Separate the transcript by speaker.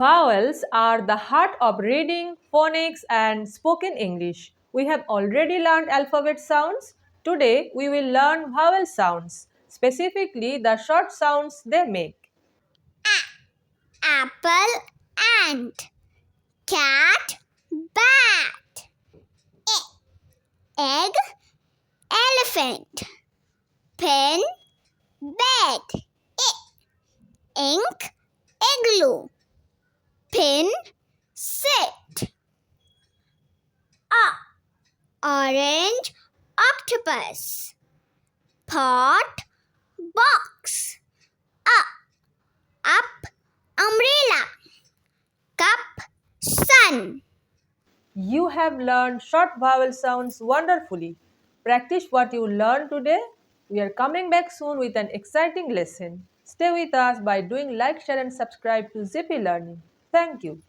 Speaker 1: Vowels are the heart of reading, phonics, and spoken English. We have already learned alphabet sounds. Today, we will learn vowel sounds, specifically the short sounds they make.
Speaker 2: Apple, ant. Cat, bat. Egg, elephant. Pen, bed. Ink, igloo. Pin, sit. Orange, octopus. Pot, box. Up, umbrella. Cup, sun.
Speaker 1: You have learned short vowel sounds wonderfully. Practice what you learned today. We are coming back soon with an exciting lesson. Stay with us by doing like, share, and subscribe to Zippy Learning. Thank you.